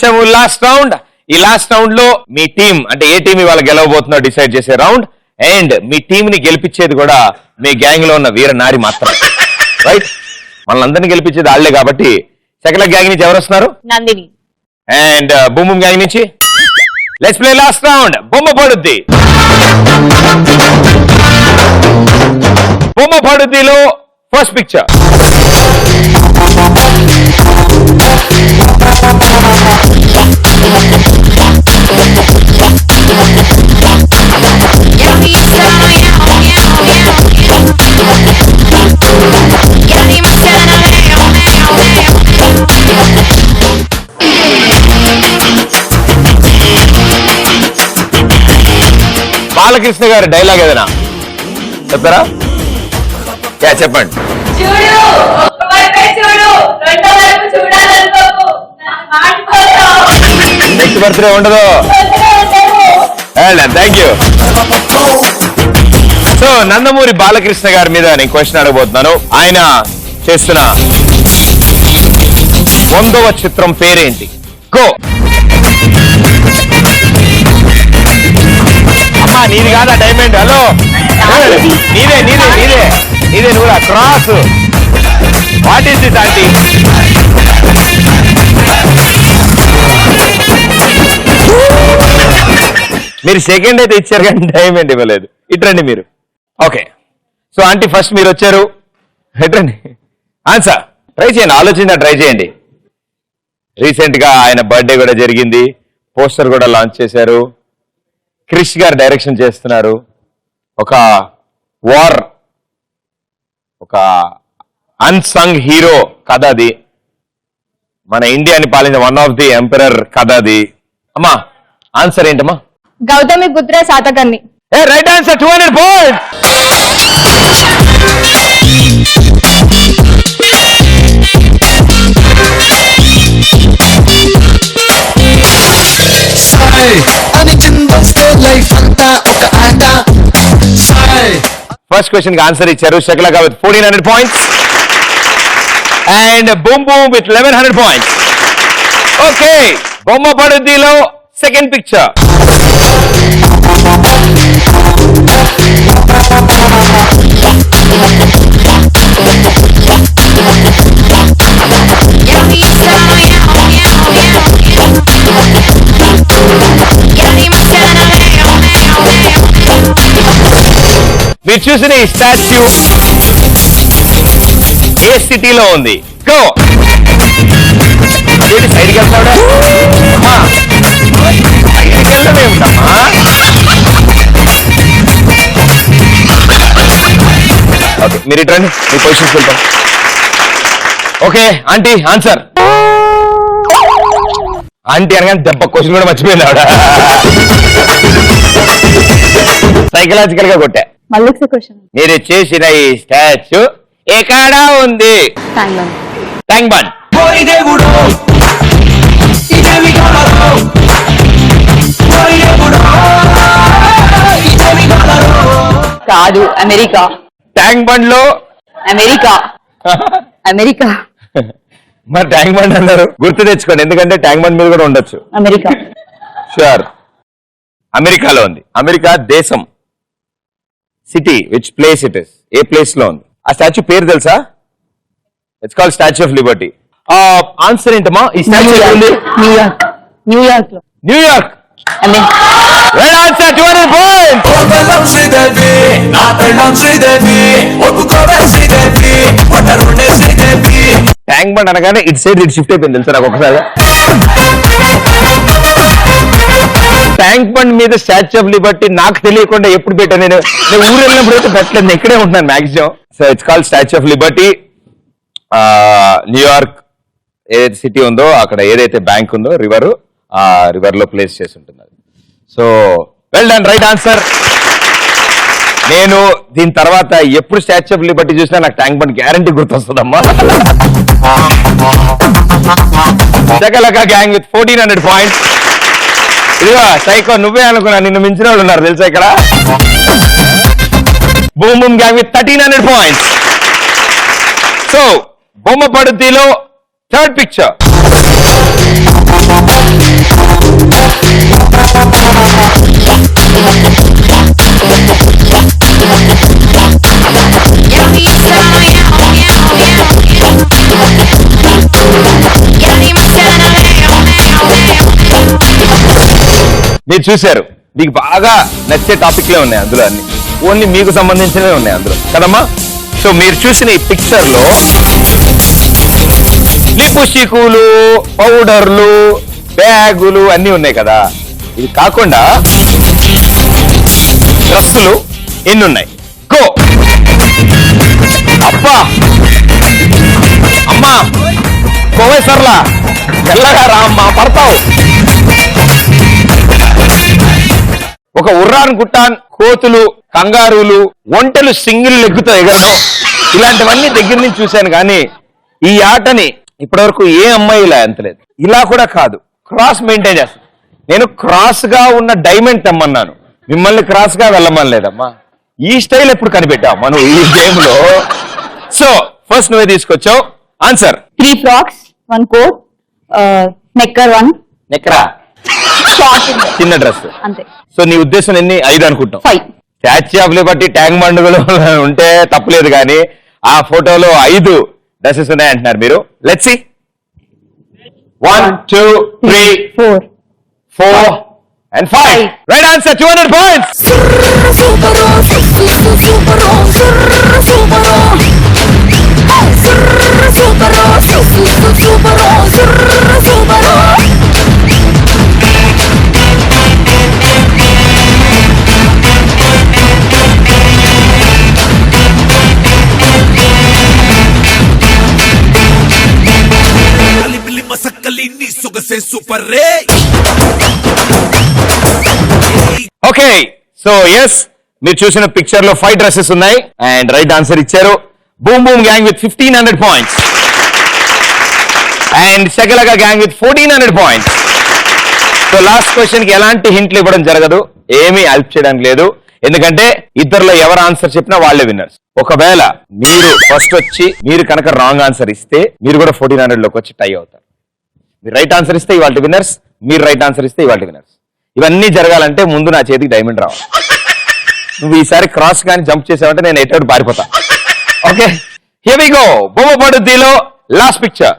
వచ్చాము last round. ఈ last round లో మీ టీం అంటే ఏ టీం ఇవాళ గెలవబోతుందో డిసైడ్ చేసే రౌండ్. అండ్ మీ టీం ని గెలిపించేది కూడా మీ గ్యాంగ్ లో ఉన్న వీర నారి మాత్రం. రైట్, మనల్ని గెలిపించేది వాళ్ళే కాబట్టి శకల గ్యాంగ్ నుంచి ఎవరు వస్తున్నారు? Nandini. And boom boom gang నుంచి లెట్స్ ప్లే లాస్ట్ రౌండ్. బొమ్మ పడుద్ది. బొమ్మ పడుద్దిలో ఫస్ట్ పిక్చర్. బాలకృష్ణ గారి డైలాగ్ ఏదైనా చెప్తారా? చెప్పండి. నెక్స్ట్ బర్త్డే ఉండదు. Thank you. So Nandamuri Balakrishna గారి మీద నేను క్వశ్చన్ అడగబోతున్నాను. ఆయన చేస్తున్న 100వ చిత్రం పేరేంటి? గో. అమ్మా నీది కాదా డైమండ్? హలో, నీదే నీదే నీదే నీదే నువ్వు cross. What is this aunty? మీరు సెకండ్ అయితే ఇచ్చారు కానీ డైమండ్ ఇవ్వలేదు. ఇట్రండి మీరు. ఓకే, సో ఆంటీ ఫస్ట్ మీరు వచ్చారు. ఇట్రండి. ఆన్సర్ ట్రై చేయండి, ఆలోచించా ట్రై చేయండి. రీసెంట్ గా ఆయన బర్త్డే కూడా జరిగింది. పోస్టర్ కూడా లాంచ్ చేశారు. క్రిష్ గారు డైరెక్షన్ చేస్తున్నారు. ఒక వార్, ఒక అన్సంగ్ హీరో కథ అది. మన ఇండియాని పాలించిన వన్ ఆఫ్ ది ఎంపరర్ కథ అది. అమ్మా ఆన్సర్ ఏంటమ్మా? గౌతమి పుత్ర Satakarni. Right answer. 200 points. First question కి ఆన్సర్ ఇచ్చారు Shakalaka with 1400 points and boom boom with 1100 points. Okay, బొమ్మ పడుద్దిలో సెకండ్ పిక్చర్. మీరు చూసిన ఈ స్టాచ్యూ ఏ సిటీలో ఉంది? గో. సైడ్కి వెళ్తాడా? సైడ్కి వెళ్ళమే ఉంటామా? ఓకే, మీరు ఇట్రండి, మీ పొజిషన్కి వెళ్తాం. Okay aunty answer. ఆంటీ అనగానే దెబ్బ క్వశ్చన్ కూడా మర్చిపోయింది ఆవిడ. సైకలాజికల్ గా కొట్టా. మీరు చేసిన ఈ స్టాచ్యూ ఎక్కడా ఉంది? Tank bund. కాదు, అమెరికా. ట్యాంక్ బండ్ లో అమెరికా. అమెరికా. మరి ట్యాంక్ బండ్ అన్నారు, గుర్తు తెచ్చుకోండి, ఎందుకంటే ట్యాంక్ బండ్ మీద కూడా ఉండొచ్చు. అమెరికా. షూర్, అమెరికాలో ఉంది. అమెరికా దేశం. City, which place it is? A place లో ఉంది? ఆ స్టాచ్యూ పేరు తెలుసా? It's called statue of Liberty. Answer ఏంటమ్మా? ఈ స్టాచ్యూ న్యూయార్క్. న్యూయార్క్ లో. New York. Right answer, 200 points. Tank bund అనగానే ఇటు సైడ్ ఇటు షిఫ్ట్ అయిపోయింది తెలుసా నాకు ఒకసారి. ట్యాంక్ బండ్ మీద స్టాచ్యూ ఆఫ్ లిబర్టీ నాకు తెలియకుండా ఎప్పుడు పెట్టాను నేను ఊరు వెళ్ళినప్పుడు అయితే పెట్టలేదు, ఇక్కడే ఉంటున్నాను maximum. So it's called statue of Liberty. New York ఏదైతే సిటీ ఉందో అక్కడ ఏదైతే బ్యాంక్ ఉందో రివర్, ఆ రివర్ లో ప్లేస్ చేసి ఉంటుంది. So well done, right answer. నేను దీని తర్వాత ఎప్పుడు స్టాచ్యూ ఆఫ్ లిబర్టీ చూసినా నాకు ట్యాంక్ బండ్ గ్యారంటీ గుర్తొస్తుందమ్మా. శకలక గ్యాంగ్ విత్ 1400 points. ఇదిగో సైకో, నువ్వే అనుకున్నా, నిన్ను మించిన వాళ్ళు ఉన్నారు తెలుసా ఇక్కడ. Boom boom gang with 1300 points. So బొమ్మ పడుద్దిలో థర్డ్ పిక్చర్. మీరు చూశారు, మీకు బాగా నచ్చే టాపిక్లే ఉన్నాయి అందులో, అన్ని ఓన్లీ మీకు సంబంధించినవే ఉన్నాయి అందులో కదమ్మా. సో మీరు చూసిన ఈ పిక్చర్ లో లిప్స్టిక్లు, పౌడర్లు, బ్యాగులు అన్ని ఉన్నాయి కదా. ఇది కాకుండా డ్రస్సులు ఎన్ని ఉన్నాయి? గో. అబ్బా అమ్మా కోవేశ్వర్లా తెల్లగా రా అమ్మా, పడతావు. ఒక ఉర్రాన్ కుట్టాన్, కోతులు, కంగారులు, ఒంటెలు సింగిల్ లెగ్గుతో ఎగరడం, ఇలాంటివన్నీ దగ్గర నుంచి చూశాను. కానీ ఈ ఆటని ఇప్పటివరకు ఏ అమ్మాయి ఇలా ఎంతలేదు. ఇలా కూడా కాదు, క్రాస్ మెయింటైన్ చేస్తాను. నేను క్రాస్ గా ఉన్న డైమండ్ తెమ్మన్నాను, మిమ్మల్ని క్రాస్ గా వెళ్ళమని లేదమ్మా. ఈ స్టైల్ ఎప్పుడు కనిపెట్టావు మనం ఈ గేమ్ లో? సో ఫస్ట్ నువ్వే తీసుకొచ్చావు answer. 3 frocks, 1 coat, necker 1, నెక్రా short చిన్న డ్రెస్ అంతే. సో నీ ఉద్దేశం ఎన్ని? 5 అనుకుంటాం. 5. స్టాచ్యూ ఆఫ్ లిబర్టీ, ట్యాంక్ బండుగలు ఉంటే తప్పలేదు, కానీ ఆ ఫోటోలో 5 డ్రెస్సెస్ ఉన్నాయి అంటున్నారు మీరు. Let's see. 1 2 3 4 and 5. Right answer, 200 points. Super ray. Okay, so yes, మీరు చూసిన పిక్చర్ లో 5 డ్రెస్సెస్ ఉన్నాయి అండ్ రైట్ ఆన్సర్ ఇచ్చారు. Boom boom gang with 1500 points and Shakalaka gang with 1400 points. So last question కి ఎలాంటి హింట్లు ఇవ్వడం జరగదు, ఏమీ హెల్ప్ చేయడానికి లేదు, ఎందుకంటే ఇద్దరులో ఎవరు ఆన్సర్ చెప్పినా వాళ్ళే విన్నర్స్. ఒకవేళ మీరు ఫస్ట్ వచ్చి మీరు కనుక రాంగ్ ఆన్సర్ ఇస్తే మీరు కూడా 1400 లోకి వచ్చి టై అవుతారు. మీరు రైట్ ఆన్సర్ ఇస్తే ఇవాళ విన్నర్స్, మీరు రైట్ ఆన్సర్ ఇస్తే ఇవాళ విన్నర్స్. ఇవన్నీ జరగాలంటే ముందు నా చేతికి డైమండ్ రావాలి. నువ్వు ఈసారి క్రాస్ కానీ జంప్ చేసావంటే నేను ఎటు పారిపోతా. Okay, here we go. బొమ్మ పడుద్దిలో లాస్ట్ పిక్చర్.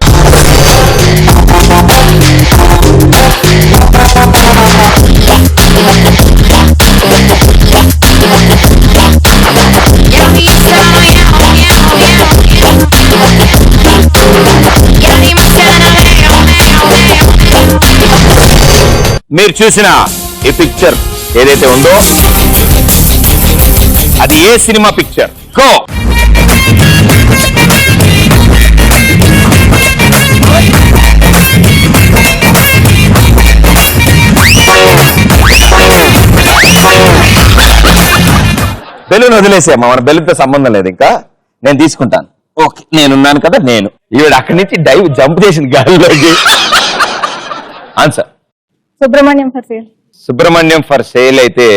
మీరు చూసిన ఈ పిక్చర్ ఏదైతే ఉందో అది ఏ సినిమా పిక్చర్? గో. బెలూన్ వదిలేసేమ్మా, మన బెలూన్తో సంబంధం లేదు, ఇంకా నేను తీసుకుంటాను. ఓకే, నేనున్నాను కదా. నేను ఈవిడ అక్కడి నుంచి డైవ్ జంప్ చేసింది గాలిలోకి. Answer Subrahmanyam for sale. Subrahmanyam for sale అయితే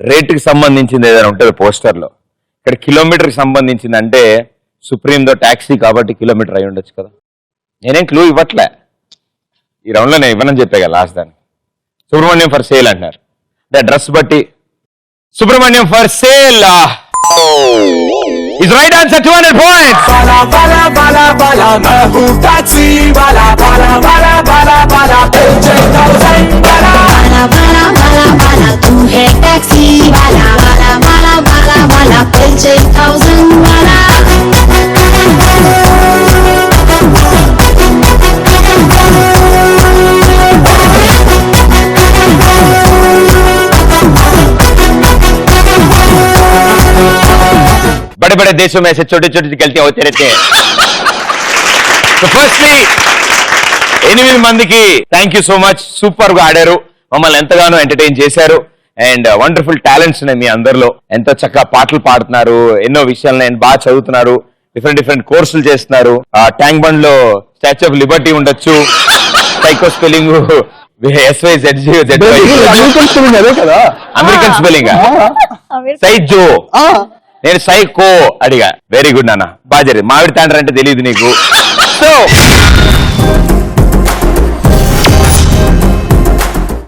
రేటుకి సంబంధించింది ఏదైనా ఉంటుంది పోస్టర్ లో. ఇక్కడ కిలోమీటర్ కి సంబంధించింది అంటే సుప్రీందో ట్యాక్సీ కాబట్టి కిలోమీటర్ అయి ఉండొచ్చు కదా. నేనేం క్లూ ఇవ్వట్లే, ఈ రౌండ్ లో నేను ఇవ్వనని చెప్పే కదా లాస్ట్ దాన్ని. సుబ్రహ్మణ్యం ఫర్ సేల్ అంటున్నారు, డ్రెస్ బట్టి Subrahmanyam for sale is right answer, 200 points. Bala bala bala bala, मैं हूँ टैक्सी वाला. Bala bala bala bala, तुझे thousand bala. Bala bala bala bala, तू है टैक्सी वाला. Bala bala bala bala, तुझे thousand bala. बड़े बड़े देशों में ऐसे छोटे छोटे गलतियां होते रहते हैं. So firstly 8 మందికి thank you so much. Super గా ఆడారు, మమ్మల్ని ఎంతగానో ఎంటర్టైన్ చేశారు అండ్ వండర్ఫుల్ టాలెంట్స్ ఉన్నాయి మీ అందరిలో. ఎంతో చక్కగా పాటలు పాడుతున్నారు, ఎన్నో విషయాలను బాగా చదువుతున్నారు, డిఫరెంట్ కోర్సులు చేస్తున్నారు. ట్యాంక్ బండ్ లో స్టాచ్యూ ఆఫ్ లిబర్టీ ఉండొచ్చు, సైకో స్పెల్లింగ్ అమెరికన్ స్పెల్లింగ్ సైజో, నేను సైకో అడిగా. వెరీ గుడ్ నాన్న, బాగా జరిగింది. మామిడి తాండ్ర అంటే తెలియదు నీకు. సో